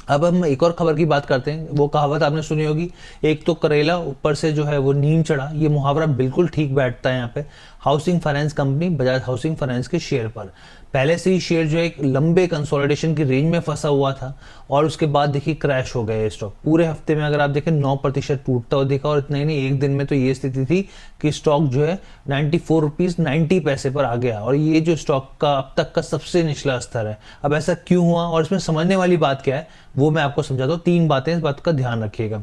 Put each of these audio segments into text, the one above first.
अब हम एक और खबर की बात करते हैं। वो कहावत आपने सुनी होगी, एक तो करेला ऊपर से जो है वो नीम चढ़ा। ये मुहावरा बिल्कुल ठीक बैठता है यहाँ पे। Housing finance company Bajaj housing finance के शेयर पर पहले से ही शेयर जो है एक लंबे कंसोलिडेशन की रेंज में फंसा हुआ था, और उसके बाद देखिए क्रैश हो गया ये स्टॉक। पूरे हफ्ते में अगर आप देखें 9% टूटता हुआ देखा, और इतना ही नहीं, एक दिन में तो ये स्थिति थी कि स्टॉक जो है 94 रुपीज़ 90 पैसे पर आ गया, और ये जो स्टॉक का अब तक का सबसे निचला स्तर है। अब ऐसा क्यों हुआ और इसमें समझने वाली बात क्या है वो मैं आपको समझाता हूँ। 3 बातें, इस बात का ध्यान रखिएगा।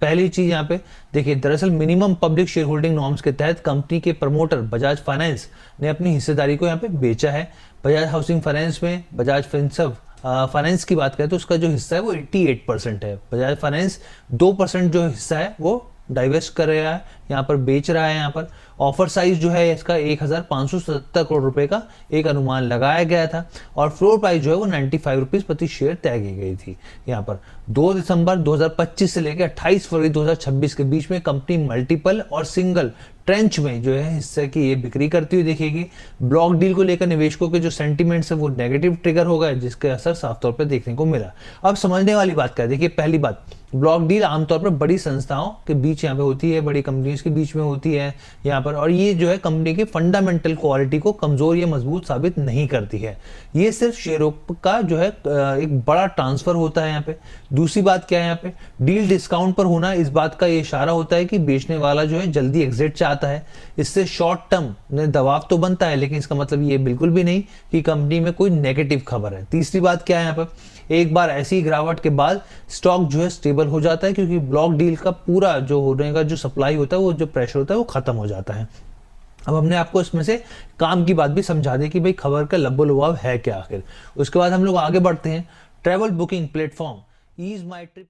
पहली चीज यहाँ पे देखिए, दरअसल minimum public share holding norms के तहत कंपनी के प्रमोटर बजाज फाइनेंस ने अपनी हिस्सेदारी को यहाँ पे बेचा है। बजाज हाउसिंग फाइनेंस में बजाज फिनसर्व फाइनेंस की बात करें तो उसका जो हिस्सा है वो 88% है। बजाज फाइनेंस 2% जो हिस्सा है वो डाइवेस्ट कर रहा है, यहाँ पर बेच रहा है। यहाँ पर ऑफर साइज जो है इसका 1577 करोड़ रुपए का एक अनुमान लगाया गया था, और फ्लोर प्राइस जो है वो 95 रुपीज प्रति शेयर तय की गई थी। यहाँ पर 2 दिसंबर 2025 से लेकर 28 फरवरी 2026 के बीच में कंपनी मल्टीपल और सिंगल ट्रेंच में जो है हिस्से की ये बिक्री करती हुई दिखेगी। ब्लॉक डील को लेकर निवेशकों के जो सेंटीमेंट्स है वो नेगेटिव ट्रिगर हो गए, जिसके असर साफ तौर पर देखने को मिला। अब समझने वाली बात क्या है, देखिए पहली बात, ब्लॉक डील आमतौर पर बड़ी संस्थाओं के बीच यहाँ पे होती है, बड़ी कंपनीज के बीच में होती है यहाँ पर, और ये जो है कंपनी के फंडामेंटल क्वालिटी को कमजोर या मजबूत साबित नहीं करती है। ये सिर्फ शेयरों का जो है एक बड़ा ट्रांसफर होता है यहाँ पे। दूसरी बात क्या है, यहाँ पे डील डिस्काउंट पर होना इस बात का ये इशारा होता है कि बेचने वाला जो है जल्दी एग्जिट चाहता है। इससे शॉर्ट टर्म में दबाव तो बनता है, लेकिन इसका मतलब ये बिल्कुल भी नहीं कि कंपनी में कोई नेगेटिव खबर है। तीसरी बात क्या है, यहाँ पर एक बार ऐसी गिरावट के बाद स्टॉक जो है स्टेबल हो जाता है, क्योंकि ब्लॉक डील का पूरा जो होने का जो सप्लाई होता है, वो जो प्रेशर होता है वो खत्म हो जाता है। अब हमने आपको इसमें से काम की बात भी समझा दी कि भाई खबर का लबो-लुभाव है क्या आखिर। उसके बाद हम लोग आगे बढ़ते हैं। ट्रैवल बुकिंग प्लेटफॉर्म ईज माई ट्रिप